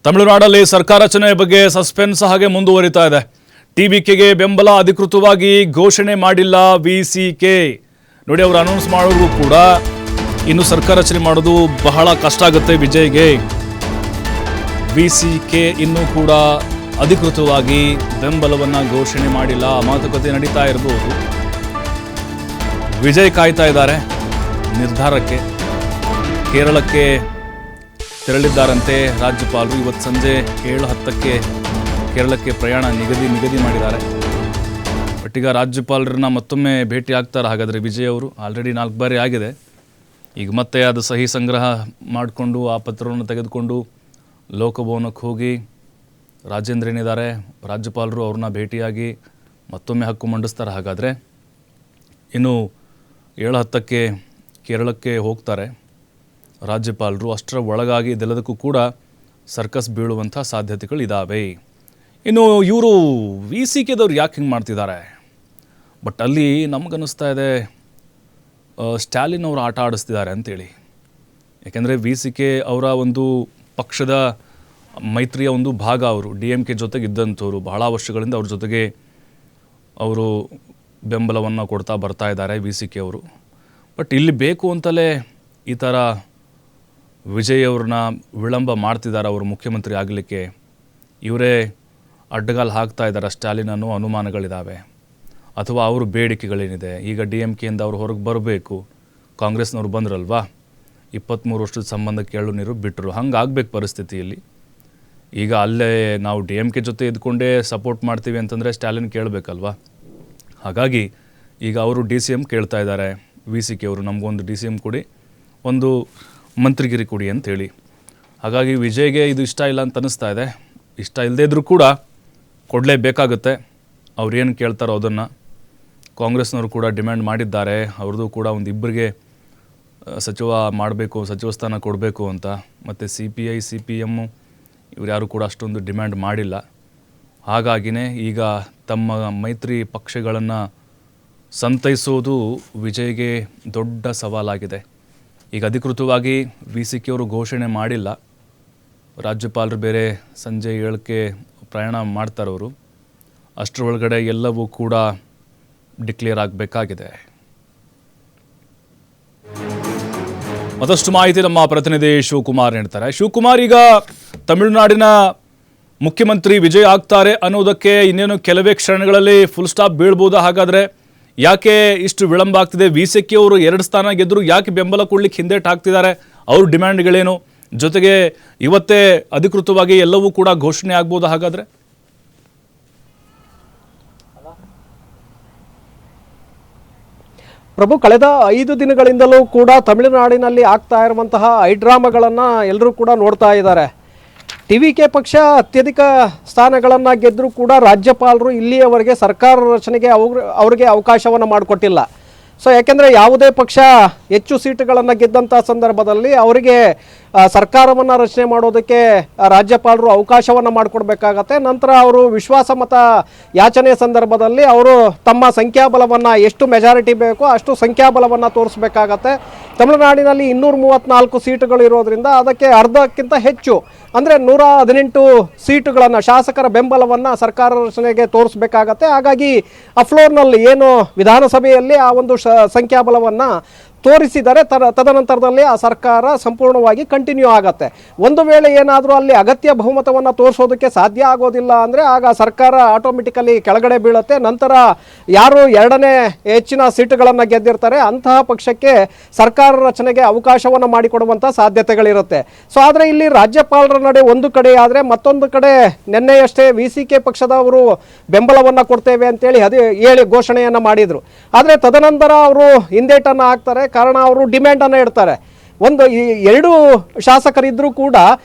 ತಮಿಳುನಾಡಲ್ಲಿ ಸರ್ಕಾರ ರಚನೆ ಬಗ್ಗೆ ಸಸ್ಪೆನ್ಸ್ ಹಾಗೆ ಮುಂದುವರಿತಾ ಇದೆ. ಟಿವಿಕೆಗೆ ಬೆಂಬಲ ಅಧಿಕೃತವಾಗಿ ಘೋಷಣೆ ಮಾಡಿಲ್ಲ ವಿಸಿಕೆ. ನೋಡಿ, ಅವರು ಅನೌನ್ಸ್ ಮಾಡೋರು ಕೂಡ ಇನ್ನು ಸರ್ಕಾರ ರಚನೆ ಮಾಡೋದು ಬಹಳ ಕಷ್ಟ ಆಗುತ್ತೆ ವಿಜಯ್ಗೆ. ವಿಸಿಕೆ ಇನ್ನೂ ಕೂಡ ಅಧಿಕೃತವಾಗಿ ಬೆಂಬಲವನ್ನ ಘೋಷಣೆ ಮಾಡಿಲ್ಲ. ಮಾತುಕತೆ ನಡೀತಾ ಇರಬಹುದು. ವಿಜಯ್ ಕಾಯ್ತಾ ಇದ್ದಾರೆ ನಿರ್ಧಾರಕ್ಕೆ. ಕೇರಳಕ್ಕೆ ತೆರಳಿದ್ದಾರಂತೆ ರಾಜ್ಯಪಾಲರು. ಇವತ್ತು ಸಂಜೆ 7:10ಕ್ಕೆ ಕೇರಳಕ್ಕೆ ಪ್ರಯಾಣ ನಿಗದಿ ಮಾಡಿದ್ದಾರೆ. ಬಟ್ ಈಗ ರಾಜ್ಯಪಾಲರನ್ನ ಮತ್ತೊಮ್ಮೆ ಭೇಟಿ ಆಗ್ತಾರೆ. ಹಾಗಾದರೆ ವಿಜಯ್ ಅವರು ಆಲ್ರೆಡಿ 4 ಬಾರಿ ಆಗಿದೆ. ಈಗ ಮತ್ತೆ ಅದು ಸಹಿ ಸಂಗ್ರಹ ಮಾಡಿಕೊಂಡು ಆ ಪತ್ರವನ್ನು ತೆಗೆದುಕೊಂಡು ಲೋಕಭವನಕ್ಕೆ ಹೋಗಿ ರಾಜೇಂದ್ರ ಏನಿದ್ದಾರೆ ರಾಜ್ಯಪಾಲರು ಅವ್ರನ್ನ ಭೇಟಿಯಾಗಿ ಮತ್ತೊಮ್ಮೆ ಹಕ್ಕು ಮಂಡಿಸ್ತಾರೆ. ಹಾಗಾದರೆ ಇನ್ನು 7:10ಕ್ಕೆ ಕೇರಳಕ್ಕೆ ಹೋಗ್ತಾರೆ ರಾಜ್ಯಪಾಲರು. ಅಷ್ಟರ ಒಳಗಾಗಿ ಇದೆಲ್ಲದಕ್ಕೂ ಕೂಡ ಸರ್ಕಸ್ ಬೀಳುವಂಥ ಸಾಧ್ಯತೆಗಳಿದ್ದಾವೆ. ಇನ್ನು ಇವರು ವಿಸಿಕೆದವ್ರು ಯಾಕೆ ಹಿಂಗೆ ಮಾಡ್ತಿದ್ದಾರೆ? ಬಟ್ ಅಲ್ಲಿ ನಮಗನ್ನಿಸ್ತಾ ಇದೆ ಸ್ಟಾಲಿನ್ ಅವರು ಆಟ ಆಡಿಸ್ತಿದ್ದಾರೆ ಅಂತೇಳಿ. ಯಾಕೆಂದರೆ ವಿಸಿಕೆ ಅವರ ಒಂದು ಪಕ್ಷದ ಮೈತ್ರಿಯ ಒಂದು ಭಾಗ. ಅವರು DMK ಜೊತೆಗೆ ಇದ್ದಂಥವ್ರು. ಬಹಳ ವರ್ಷಗಳಿಂದ ಅವ್ರ ಜೊತೆಗೆ ಅವರು ಬೆಂಬಲವನ್ನು ಕೊಡ್ತಾ ಬರ್ತಾ ಇದ್ದಾರೆ ವಿಸಿಕೆ ಅವರು. ಬಟ್ ಇಲ್ಲಿ ಬೇಕು ಅಂತಲೇ ಈ ಥರ ವಿಜಯ್ ಅವ್ರನ್ನ ವಿಳಂಬ ಮಾಡ್ತಿದ್ದಾರೆ. ಅವರು ಮುಖ್ಯಮಂತ್ರಿ ಆಗಲಿಕ್ಕೆ ಇವರೇ ಅಡ್ಡಗಾಲು ಹಾಕ್ತಾ ಇದ್ದಾರೆ ಸ್ಟಾಲಿನ್ ಅನ್ನೋ ಅನುಮಾನಗಳಿದ್ದಾವೆ. ಅಥವಾ ಅವರು ಬೇಡಿಕೆಗಳೇನಿದೆ, ಈಗ DMKಯಿಂದ ಅವರು ಹೊರಗೆ ಬರಬೇಕು. ಕಾಂಗ್ರೆಸ್ನವ್ರು ಬಂದ್ರಲ್ವಾ, 23 ವರ್ಷದ ಸಂಬಂಧಕ್ಕೆ ಎಳ್ಳು ನೀರು ಬಿಟ್ಟರು. ಹಂಗೆ ಆಗಬೇಕು ಪರಿಸ್ಥಿತಿಯಲ್ಲಿ. ಈಗ ಅಲ್ಲೇ ನಾವು DMK ಜೊತೆ ಇದ್ಕೊಂಡೇ ಸಪೋರ್ಟ್ ಮಾಡ್ತೀವಿ ಅಂತಂದರೆ ಸ್ಟಾಲಿನ್ ಕೇಳಬೇಕಲ್ವಾ. ಹಾಗಾಗಿ ಈಗ ಅವರು DCM ಕೇಳ್ತಾ ಇದ್ದಾರೆ ವಿಸಿಕೆ ಅವರು. ನಮಗೊಂದು DCM ಕೊಡಿ, ಒಂದು ಮಂತ್ರಿಗಿರಿ ಕೊಡಿ ಅಂತೇಳಿ. ಹಾಗಾಗಿ ವಿಜಯ್ಗೆ ಇದು ಇಷ್ಟ ಇಲ್ಲ ಅಂತ ಅನ್ನಿಸ್ತಾ ಇದೆ. ಇಷ್ಟ ಇಲ್ಲದೇ ಇದ್ದರೂ ಕೂಡ ಕೊಡಲೇಬೇಕಾಗುತ್ತೆ. ಅವ್ರು ಏನು ಕೇಳ್ತಾರೋ ಅದನ್ನು. ಕಾಂಗ್ರೆಸ್ನವರು ಕೂಡ ಡಿಮ್ಯಾಂಡ್ ಮಾಡಿದ್ದಾರೆ. ಅವ್ರದ್ದು ಕೂಡ ಒಂದು ಇಬ್ಬರಿಗೆ ಸಚಿವ ಮಾಡಬೇಕು, ಸಚಿವ ಸ್ಥಾನ ಕೊಡಬೇಕು ಅಂತ. ಮತ್ತು CPI CPM ಇವ್ರು ಯಾರು ಕೂಡ ಅಷ್ಟೊಂದು ಡಿಮ್ಯಾಂಡ್ ಮಾಡಿಲ್ಲ. ಹಾಗಾಗಿನೇ ಈಗ ತಮ್ಮ ಮೈತ್ರಿ ಪಕ್ಷಗಳನ್ನು ಸಂತೈಸೋದು ವಿಜಯ್ಗೆ ದೊಡ್ಡ ಸವಾಲಾಗಿದೆ. ಈಗ ಅಧಿಕೃತವಾಗಿ ವಿಸಿಕೆ ಅವರು ಘೋಷಣೆ ಮಾಡಿಲ್ಲ. ರಾಜ್ಯಪಾಲರು ಬೇರೆ ಸಂಜೆ 7ಕ್ಕೆ ಪ್ರಯಾಣ ಮಾಡ್ತಾರವರು. ಅಷ್ಟರ ಒಳಗಡೆ ಎಲ್ಲವೂ ಕೂಡ ಡಿಕ್ಲೇರ್ ಆಗಬೇಕಾಗಿದೆ. ಮತ್ತಷ್ಟು ಮಾಹಿತಿ ನಮ್ಮ ಪ್ರತಿನಿಧಿ ಶಿವಕುಮಾರ್ ನೀಡ್ತಾರೆ. ಶಿವಕುಮಾರ್, ಈಗ ತಮಿಳುನಾಡಿನ ಮುಖ್ಯಮಂತ್ರಿ ವಿಜಯ್ ಆಗ್ತಾರೆ ಅನ್ನೋದಕ್ಕೆ ಇನ್ನೇನು ಕೆಲವೇ ಕ್ಷಣಗಳಲ್ಲಿ ಫುಲ್ ಸ್ಟಾಪ್ ಬೀಳ್ಬೋದಾ? ಹಾಗಾದರೆ ಯಾಕೆ ಇಷ್ಟು ವಿಳಂಬ ಆಗ್ತಿದೆ? ವಿಸಿಕೆ ಅವರು 2 ಸ್ಥಾನ ಗೆದ್ದರು, ಯಾಕೆ ಬೆಂಬಲ ಕೊಡ್ಲಿಕ್ಕೆ ಹಿಂದೇಟು ಹಾಕ್ತಿದ್ದಾರೆ? ಅವ್ರ ಡಿಮ್ಯಾಂಡ್ಗಳೇನು? ಜೊತೆಗೆ ಇವತ್ತೇ ಅಧಿಕೃತವಾಗಿ ಎಲ್ಲವೂ ಕೂಡ ಘೋಷಣೆ ಆಗ್ಬೋದಾ ಹಾಗಾದರೆ? ಪ್ರಭು, ಕಳೆದ 5 ದಿನಗಳಿಂದಲೂ ಕೂಡ ತಮಿಳುನಾಡಿನಲ್ಲಿ ಆಗ್ತಾ ಇರುವಂತಹ ಐಡ್ರಾಮಾಗಳನ್ನು ಎಲ್ಲರೂ ಕೂಡ ನೋಡ್ತಾ ಇದ್ದಾರೆ. TVK ಪಕ್ಷ ಅತ್ಯಧಿಕ ಸ್ಥಾನಗಳನ್ನು ಗೆದ್ದರೂ ಕೂಡ ರಾಜ್ಯಪಾಲರು ಇಲ್ಲಿಯವರೆಗೆ ಸರ್ಕಾರ ರಚನೆಗೆ ಅವರಿಗೆ ಅವಕಾಶವನ್ನು ಮಾಡಿಕೊಟ್ಟಿಲ್ಲ. ಸೊ ಯಾಕೆಂದರೆ ಯಾವುದೇ ಪಕ್ಷ ಹೆಚ್ಚು ಸೀಟುಗಳನ್ನು ಗೆದ್ದಂಥ ಸಂದರ್ಭದಲ್ಲಿ ಅವರಿಗೆ ಸರ್ಕಾರವನ್ನು ರಚನೆ ಮಾಡೋದಕ್ಕೆ ರಾಜ್ಯಪಾಲರು ಅವಕಾಶವನ್ನು ಮಾಡಿಕೊಡ್ಬೇಕಾಗತ್ತೆ. ನಂತರ ಅವರು ವಿಶ್ವಾಸಮತ ಯಾಚನೆ ಸಂದರ್ಭದಲ್ಲಿ ಅವರು ತಮ್ಮ ಸಂಖ್ಯಾಬಲವನ್ನು ಎಷ್ಟು ಮೆಜಾರಿಟಿ ಬೇಕೋ ಅಷ್ಟು ಸಂಖ್ಯಾಬಲವನ್ನು ತೋರಿಸಬೇಕಾಗತ್ತೆ. ತಮಿಳುನಾಡಿನಲ್ಲಿ 234 ಸೀಟುಗಳು ಇರೋದ್ರಿಂದ ಅದಕ್ಕೆ ಅರ್ಧಕ್ಕಿಂತ ಹೆಚ್ಚು ಅಂದರೆ 118 ಸೀಟುಗಳನ್ನು ಶಾಸಕರ ಬೆಂಬಲವನ್ನು ಸರ್ಕಾರ ರಚನೆಗೆ ತೋರಿಸಬೇಕಾಗತ್ತೆ. ಹಾಗಾಗಿ ಅಫ್ಲೋರ್ನಲ್ಲಿ ಏನು ವಿಧಾನಸಭೆಯಲ್ಲಿ ಆ ಒಂದು ಸಂಖ್ಯಾಬಲವನ್ನು ತೋರಿಸಿದರೆ ತದನಂತರದಲ್ಲಿ ಆ ಸರ್ಕಾರ ಸಂಪೂರ್ಣವಾಗಿ ಕಂಟಿನ್ಯೂ ಆಗತ್ತೆ. ಒಂದು ವೇಳೆ ಏನಾದರೂ ಅಲ್ಲಿ ಅಗತ್ಯ ಬಹುಮತವನ್ನು ತೋರಿಸೋದಕ್ಕೆ ಸಾಧ್ಯ ಆಗೋದಿಲ್ಲ ಅಂದರೆ ಆಗ ಸರ್ಕಾರ ಆಟೋಮೆಟಿಕಲಿ ಕೆಳಗಡೆ ಬೀಳುತ್ತೆ. ನಂತರ ಯಾರು 2ನೇ ಹೆಚ್ಚಿನ ಸೀಟುಗಳನ್ನು ಗೆದ್ದಿರ್ತಾರೆ ಅಂತಹ ಪಕ್ಷಕ್ಕೆ ಸರ್ಕಾರ ರಚನೆಗೆ ಅವಕಾಶವನ್ನು ಮಾಡಿಕೊಡುವಂಥ ಸಾಧ್ಯತೆಗಳಿರುತ್ತೆ. ಸೊ ಆದರೆ ಇಲ್ಲಿ ರಾಜ್ಯಪಾಲರ ನಡೆ ಒಂದು ಕಡೆ ಆದರೆ, ಮತ್ತೊಂದು ಕಡೆ ನಿನ್ನೆಯಷ್ಟೇ ವಿಸಿಕೆ ಪಕ್ಷದವರು ಬೆಂಬಲವನ್ನು ಕೊಡ್ತೇವೆ ಅಂತೇಳಿ ಹೇಳಿ ಘೋಷಣೆಯನ್ನು ಮಾಡಿದರು. ಆದರೆ ತದನಂತರ ಅವರು ಹಿಂದೇಟನ್ನು ಹಾಕ್ತಾರೆ. ಕಾರಣ ಅವರು ಡಿಮ್ಯಾಂಡನ್ನು ಇಡ್ತಾರೆ. ಒಂದು 2 ಶಾಸಕರಿದ್ದರೂ ಕೂಡ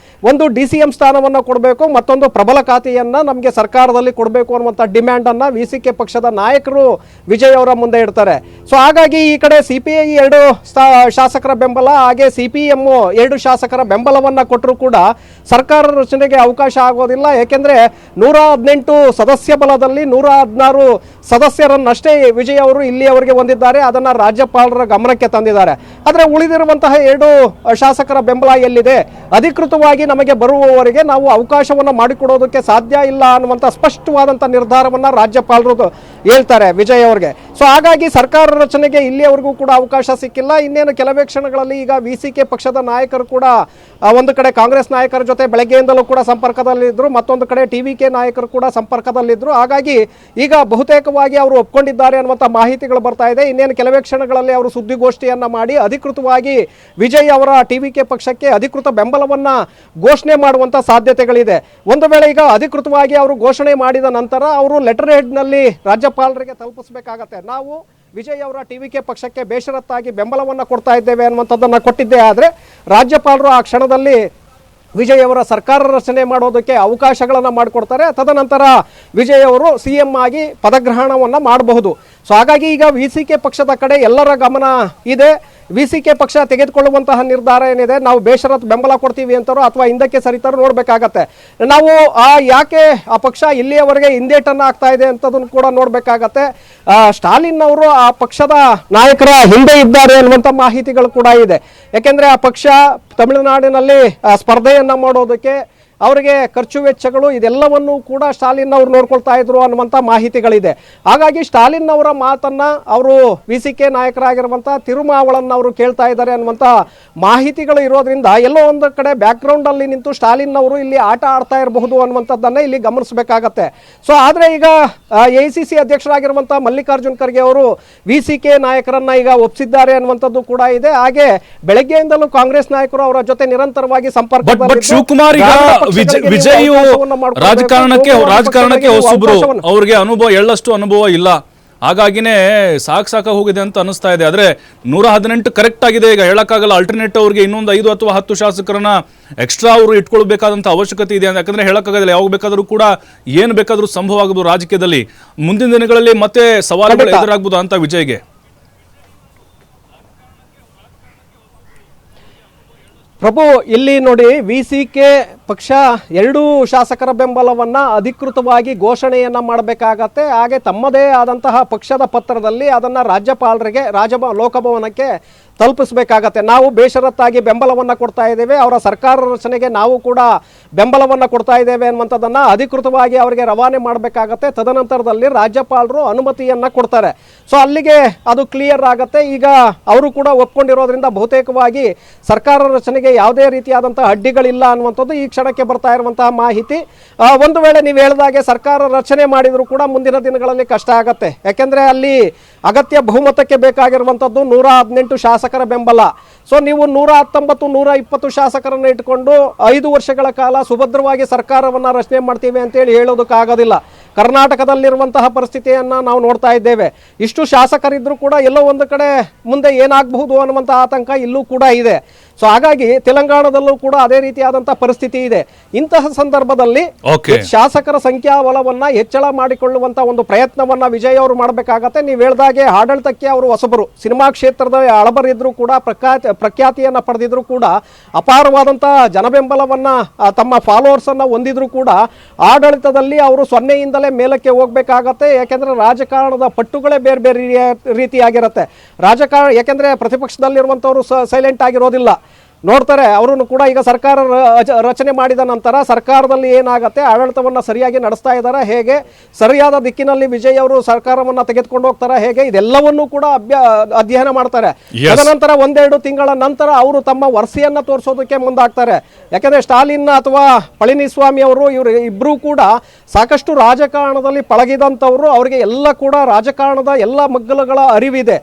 ಒಂದು DCM ಸ್ಥಾನವನ್ನು ಕೊಡಬೇಕು, ಮತ್ತೊಂದು ಪ್ರಬಲ ಖಾತೆಯನ್ನು ನಮಗೆ ಸರ್ಕಾರದಲ್ಲಿ ಕೊಡಬೇಕು ಅನ್ನುವಂಥ ಡಿಮ್ಯಾಂಡನ್ನು ವಿಸಿಕೆ ಪಕ್ಷದ ನಾಯಕರು ವಿಜಯ್ ಅವರ ಮುಂದೆ ಇಡ್ತಾರೆ. ಸೊ ಹಾಗಾಗಿ ಈ ಕಡೆ CPI 2 ಶಾಸಕರ ಬೆಂಬಲ, ಹಾಗೆ CPM 2 ಶಾಸಕರ ಬೆಂಬಲವನ್ನು ಕೊಟ್ಟರೂ ಕೂಡ ಸರ್ಕಾರ ರಚನೆಗೆ ಅವಕಾಶ ಆಗೋದಿಲ್ಲ. ಏಕೆಂದರೆ 118 ಸದಸ್ಯ ಬಲದಲ್ಲಿ 116 ಸದಸ್ಯರನ್ನಷ್ಟೇ ವಿಜಯ್ ಅವರು ಇಲ್ಲಿಯವರೆಗೆ ಹೊಂದಿದ್ದಾರೆ, ಅದನ್ನು ರಾಜ್ಯಪಾಲರ ಗಮನಕ್ಕೆ ತಂದಿದ್ದಾರೆ. ಆದರೆ ಉಳಿದಿರುವಂತಹ 2 ಶಾಸಕರ ಬೆಂಬಲ ಎಲ್ಲಿದೆ? ಅಧಿಕೃತವಾಗಿ ನಮಗೆ ಬರುವವರೆಗೆ ನಾವು ಅವಕಾಶವನ್ನು ಮಾಡಿಕೊಡೋದಕ್ಕೆ ಸಾಧ್ಯ ಇಲ್ಲ ಅನ್ನುವಂಥ ಸ್ಪಷ್ಟವಾದಂಥ ನಿರ್ಧಾರವನ್ನು ರಾಜ್ಯಪಾಲರು ಹೇಳ್ತಾರೆ ವಿಜಯ್ ಅವರಿಗೆ. ಸೊ ಹಾಗಾಗಿ ಸರ್ಕಾರ ರಚನೆಗೆ ಇಲ್ಲಿಯವರೆಗೂ ಕೂಡ ಅವಕಾಶ ಸಿಕ್ಕಿಲ್ಲ. ಇನ್ನೇನು ಕೆಲವೇ ಕ್ಷಣಗಳಲ್ಲಿ ಈಗ VCK ಪಕ್ಷದ ನಾಯಕರು ಕೂಡ ಒಂದು ಕಡೆ ಕಾಂಗ್ರೆಸ್ ನಾಯಕರ ಜೊತೆ ಬೆಳಗ್ಗೆಯಿಂದಲೂ ಕೂಡ ಸಂಪರ್ಕದಲ್ಲಿದ್ದರು, ಮತ್ತೊಂದು ಕಡೆ TVK ನಾಯಕರು ಕೂಡ ಸಂಪರ್ಕದಲ್ಲಿದ್ದರು. ಹಾಗಾಗಿ ಈಗ ಬಹುತೇಕವಾಗಿ ಅವರು ಒಪ್ಕೊಂಡಿದ್ದಾರೆ ಅನ್ನುವಂಥ ಮಾಹಿತಿಗಳು ಬರ್ತಾ ಇದೆ. ಇನ್ನೇನು ಕೆಲವೇ ಕ್ಷಣಗಳಲ್ಲಿ ಅವರು ಸುದ್ದಿಗೋಷ್ಠಿಯನ್ನು ಮಾಡಿ ಅಧಿಕೃತವಾಗಿ ವಿಜಯ್ ಅವರ TVK ಪಕ್ಷಕ್ಕೆ ಅಧಿಕೃತ ಬೆಂಬಲವನ್ನು ಘೋಷಣೆ ಮಾಡುವಂಥ ಸಾಧ್ಯತೆಗಳಿದೆ. ಒಂದು ವೇಳೆ ಈಗ ಅಧಿಕೃತವಾಗಿ ಅವರು ಘೋಷಣೆ ಮಾಡಿದ ನಂತರ ಅವರು ಲೆಟರ್ ಹೆಡ್ನಲ್ಲಿ ರಾಜ್ಯಪಾಲರಿಗೆ ತಲುಪಿಸಬೇಕಾಗತ್ತೆ. ನಾವು ವಿಜಯ್ ಅವರ TVK ಪಕ್ಷಕ್ಕೆ ಬೇಷರತ್ತಾಗಿ ಬೆಂಬಲವನ್ನು ಕೊಡ್ತಾ ಇದ್ದೇವೆ ಅನ್ನುವಂಥದ್ದನ್ನು ಕೊಟ್ಟಿದ್ದೇ ಆದರೆ ರಾಜ್ಯಪಾಲರು ಆ ಕ್ಷಣದಲ್ಲಿ ವಿಜಯ್ ಅವರ ಸರ್ಕಾರ ರಚನೆ ಮಾಡೋದಕ್ಕೆ ಅವಕಾಶಗಳನ್ನು ಮಾಡಿಕೊಡ್ತಾರೆ. ತದನಂತರ ವಿಜಯ್ ಅವರು CM ಆಗಿ ಪದಗ್ರಹಣವನ್ನು ಮಾಡಬಹುದು. ಸೊ ಹಾಗಾಗಿ ಈಗ VCK ಪಕ್ಷದ ಕಡೆ ಎಲ್ಲರ ಗಮನ ಇದೆ. VCK ಪಕ್ಷ ತೆಗೆದುಕೊಳ್ಳುವಂತಹ ನಿರ್ಧಾರ ಏನಿದೆ, ನಾವು ಬೇಷರತ್ ಬೆಂಬಲ ಕೊಡ್ತೀವಿ ಅಂತಾರೋ ಅಥವಾ ಹಿಂದಕ್ಕೆ ಸರಿತಾರೋ ನೋಡಬೇಕಾಗತ್ತೆ. ನಾವು ಯಾಕೆ ಆ ಪಕ್ಷ ಇಲ್ಲಿಯವರೆಗೆ ಹಿಂದೇಟನ್ನು ಆಗ್ತಾ ಇದೆ ಅಂತದನ್ನು ಕೂಡ ನೋಡಬೇಕಾಗತ್ತೆ. ಸ್ಟಾಲಿನ್ ಅವರು ಆ ಪಕ್ಷದ ನಾಯಕರ ಹಿಂದೆ ಇದ್ದಾರೆ ಅನ್ನುವಂಥ ಮಾಹಿತಿಗಳು ಕೂಡ ಇದೆ. ಯಾಕೆಂದರೆ ಆ ಪಕ್ಷ ತಮಿಳುನಾಡಿನಲ್ಲಿ ಸ್ಪರ್ಧೆಯನ್ನು ಮಾಡೋದಕ್ಕೆ ಅವರಿಗೆ ಖರ್ಚು ವೆಚ್ಚಗಳು ಇದೆಲ್ಲವನ್ನೂ ಕೂಡ ಸ್ಟಾಲಿನ್ ಅವರು ನೋಡ್ಕೊಳ್ತಾ ಇದ್ರು ಅನ್ನುವಂಥ ಮಾಹಿತಿಗಳಿದೆ. ಹಾಗಾಗಿ ಸ್ಟಾಲಿನ್ ಅವರ ಮಾತನ್ನು ಅವರು VCK ನಾಯಕರಾಗಿರುವಂಥ ತಿರುಮಾವಳನ್ನು ಅವರು ಕೇಳ್ತಾ ಇದ್ದಾರೆ ಅನ್ನುವಂಥ ಮಾಹಿತಿಗಳು ಇರೋದ್ರಿಂದ ಎಲ್ಲೋ ಒಂದು ಕಡೆ ಬ್ಯಾಕ್ಗ್ರೌಂಡಲ್ಲಿ ನಿಂತು ಸ್ಟಾಲಿನ್ ಅವರು ಇಲ್ಲಿ ಆಟ ಆಡ್ತಾ ಇರಬಹುದು ಅನ್ನುವಂಥದ್ದನ್ನು ಇಲ್ಲಿ ಗಮನಿಸಬೇಕಾಗತ್ತೆ. ಸೊ ಆದರೆ ಈಗ AICC ಅಧ್ಯಕ್ಷರಾಗಿರುವಂಥ ಮಲ್ಲಿಕಾರ್ಜುನ್ ಖರ್ಗೆ ಅವರು VCK ನಾಯಕರನ್ನ ಈಗ ಒಪ್ಪಿಸಿದ್ದಾರೆ ಅನ್ನುವಂಥದ್ದು ಕೂಡ ಇದೆ. ಹಾಗೆ ಬೆಳಗ್ಗೆಯಿಂದಲೂ ಕಾಂಗ್ರೆಸ್ ನಾಯಕರು ಅವರ ಜೊತೆ ನಿರಂತರವಾಗಿ ಸಂಪರ್ಕ ಶಿವಕುಮಾರ್ ವಿಜಯ್ ರಾಜಕಾರಣಕ್ಕೆ ಹೊಸಬ್ರು, ಅವ್ರಿಗೆ ಅನುಭವ ಎಳ್ಳಷ್ಟು ಅನುಭವ ಇಲ್ಲ. ಹಾಗಾಗಿನೇ ಸಾಕ ಹೋಗಿದೆ ಅಂತ ಅನಿಸ್ತಾ ಇದೆ. ಆದ್ರೆ 118 ಕರೆಕ್ಟ್ ಆಗಿದೆ. ಈಗ ಹೇಳಕ್ಕಾಗಲ್ಲ, ಅಲ್ಟರ್ನೇಟ್ ಅವ್ರಿಗೆ ಇನ್ನೊಂದು 5 ಅಥವಾ 10 ಶಾಸಕರನ್ನ ಎಕ್ಸ್ಟ್ರಾ ಅವರು ಇಟ್ಕೊಳ್ಬೇಕಾದಂತ ಅವಶ್ಯಕತೆ ಇದೆ. ಯಾಕಂದ್ರೆ ಹೇಳಕ್ಕಾಗಲ್ಲ, ಯಾವಾಗ ಬೇಕಾದ್ರೂ ಕೂಡ ಏನು ಬೇಕಾದ್ರೂ ಸಂಭವ ಆಗಬಹುದು ರಾಜಕೀಯದಲ್ಲಿ. ಮುಂದಿನ ದಿನಗಳಲ್ಲಿ ಮತ್ತೆ ಸವಾಲುಗಳು ಎದುರಾಗಬಹುದು ಅಂತ ವಿಜಯ್ಗೆ. ಪ್ರಭು, ಇಲ್ಲಿ ನೋಡಿ, VCK ಪಕ್ಷ 2 ಶಾಸಕರ ಬೆಂಬಲವನ್ನು ಅಧಿಕೃತವಾಗಿ ಘೋಷಣೆಯನ್ನು ಮಾಡಬೇಕಾಗತ್ತೆ. ಹಾಗೆ ತಮ್ಮದೇ ಆದಂತಹ ಪಕ್ಷದ ಪತ್ರದಲ್ಲಿ ಅದನ್ನು ರಾಜ್ಯಪಾಲರಿಗೆ ಲೋಕಭವನಕ್ಕೆ ತಲುಪಿಸಬೇಕಾಗತ್ತೆ. ನಾವು ಬೇಷರತ್ತಾಗಿ ಬೆಂಬಲವನ್ನು ಕೊಡ್ತಾ ಇದ್ದೇವೆ, ಅವರ ಸರ್ಕಾರ ರಚನೆಗೆ ನಾವು ಕೂಡ ಬೆಂಬಲವನ್ನು ಕೊಡ್ತಾ ಇದ್ದೇವೆ ಅನ್ನುವಂಥದ್ದನ್ನು ಅಧಿಕೃತವಾಗಿ ಅವರಿಗೆ ರವಾನೆ ಮಾಡಬೇಕಾಗತ್ತೆ. ತದನಂತರದಲ್ಲಿ ರಾಜ್ಯಪಾಲರು ಅನುಮತಿಯನ್ನು ಕೊಡ್ತಾರೆ. ಸೊ ಅಲ್ಲಿಗೆ ಅದು ಕ್ಲಿಯರ್ ಆಗುತ್ತೆ. ಈಗ ಅವರು ಕೂಡ ಒಪ್ಕೊಂಡಿರೋದ್ರಿಂದ ಬಹುತೇಕವಾಗಿ ಸರ್ಕಾರ ರಚನೆಗೆ ಯಾವುದೇ ರೀತಿಯಾದಂಥ ಅಡ್ಡಿಗಳಿಲ್ಲ ಅನ್ನುವಂಥದ್ದು ಈ ಕ್ಷಣಕ್ಕೆ ಬರ್ತಾ ಇರುವಂತಹ ಮಾಹಿತಿ. ಒಂದು ವೇಳೆ ನೀವು ಹೇಳಿದಾಗೆ ಸರ್ಕಾರ ರಚನೆ ಮಾಡಿದರೂ ಕೂಡ ಮುಂದಿನ ದಿನಗಳಲ್ಲಿ ಕಷ್ಟ ಆಗುತ್ತೆ. ಯಾಕೆಂದರೆ ಅಲ್ಲಿ ಅಗತ್ಯ ಬಹುಮತಕ್ಕೆ ಬೇಕಾಗಿರುವಂಥದ್ದು 118 ಶಾಸಕರ ಬೆಂಬಲ. ಸೊ ನೀವು 119, 120 ಶಾಸಕರನ್ನು ಇಟ್ಕೊಂಡು 5 ವರ್ಷಗಳ ಕಾಲ ಸುಭದ್ರವಾಗಿ ಸರ್ಕಾರವನ್ನು ರಚನೆ ಮಾಡ್ತೀವಿ ಅಂತೇಳಿ ಹೇಳೋದಕ್ಕಾಗೋದಿಲ್ಲ. ಕರ್ನಾಟಕದಲ್ಲಿರುವಂತಹ ಪರಿಸ್ಥಿತಿಯನ್ನು ನಾವು ನೋಡ್ತಾ ಇದ್ದೇವೆ. ಇಷ್ಟು ಶಾಸಕರಿದ್ರೂ ಕೂಡ ಎಲ್ಲೋ ಒಂದು ಕಡೆ ಮುಂದೆ ಏನಾಗಬಹುದು ಅನ್ನುವಂಥ ಆತಂಕ ಇಲ್ಲೂ ಕೂಡ ಇದೆ. ಸೊ ಹಾಗಾಗಿ ತೆಲಂಗಾಣದಲ್ಲೂ ಕೂಡ ಅದೇ ರೀತಿಯಾದಂತಹ ಪರಿಸ್ಥಿತಿ ಇದೆ. ಇಂತಹ ಸಂದರ್ಭದಲ್ಲಿ ಶಾಸಕರ ಸಂಖ್ಯಾಬಲವನ್ನ ಹೆಚ್ಚಳ ಮಾಡಿಕೊಳ್ಳುವಂತ ಒಂದು ಪ್ರಯತ್ನವನ್ನ ವಿಜಯ್ ಅವರು ಮಾಡಬೇಕಾಗತ್ತೆ. ನೀವು ಹೇಳಿದಾಗೆ ಆಡಳಿತಕ್ಕೆ ಅವರು ಹೊಸಬರು, ಸಿನಿಮಾ ಕ್ಷೇತ್ರದ ಹಳಬರಿದ್ರು ಕೂಡ ಪ್ರಖ್ಯಾತಿಯನ್ನ ಪಡೆದಿದ್ರು ಕೂಡ ಅಪಾರವಾದಂತಹ ಜನಬೆಂಬಲವನ್ನ ತಮ್ಮ ಫಾಲೋವರ್ಸ್ ಅನ್ನ ಹೊಂದಿದ್ರು ಕೂಡ ಆಡಳಿತದಲ್ಲಿ ಅವರು 0ಇಂದಲೇ ಮೇಲಕ್ಕೆ ಹೋಗ್ಬೇಕಾಗತ್ತೆ. ಯಾಕೆಂದ್ರೆ ರಾಜಕಾರಣದ ಪಟ್ಟುಗಳೇ ಬೇರೆ ಬೇರೆ ರೀತಿಯಾಗಿರುತ್ತೆ. ರಾಜಕಾರಣ ಯಾಕೆಂದ್ರೆ ಪ್ರತಿಪಕ್ಷದಲ್ಲಿರುವಂತವರು ಸೈಲೆಂಟ್ ಆಗಿರೋದಿಲ್ಲ, ನೋಡ್ತಾರೆ. ಅವರನ್ನು ಕೂಡ ಈಗ ಸರ್ಕಾರ ರಚನೆ ಮಾಡಿದ ನಂತರ ಸರ್ಕಾರದಲ್ಲಿ ಏನಾಗುತ್ತೆ, ಆಡಳಿತವನ್ನು ಸರಿಯಾಗಿ ನಡೆಸ್ತಾ ಇದ್ದಾರೆ, ಹೇಗೆ ಸರಿಯಾದ ದಿಕ್ಕಿನಲ್ಲಿ ವಿಜಯ್ ಅವರು ಸರ್ಕಾರವನ್ನು ತೆಗೆದುಕೊಂಡು ಹೋಗ್ತಾರೆ, ಹೇಗೆ ಇದೆಲ್ಲವನ್ನೂ ಕೂಡ ಅಧ್ಯಯನ ಮಾಡ್ತಾರೆ. ತದನಂತರ 1-2 ತಿಂಗಳ ನಂತರ ಅವರು ತಮ್ಮ ವರಸೆಯನ್ನ ತೋರಿಸೋದಕ್ಕೆ ಮುಂದಾಗ್ತಾರೆ. ಯಾಕಂದ್ರೆ ಸ್ಟಾಲಿನ್ ಅಥವಾ ಪಳನಿಸ್ವಾಮಿ ಅವರು ಇವರು ಇಬ್ಬರೂ ಕೂಡ ಸಾಕಷ್ಟು ರಾಜಕಾರಣದಲ್ಲಿ ಪಳಗಿದಂಥವ್ರು, ಅವರಿಗೆ ಎಲ್ಲ ಕೂಡ ರಾಜಕಾರಣದ ಎಲ್ಲ ಮಗ್ಗಲುಗಳ ಅರಿವಿದೆ.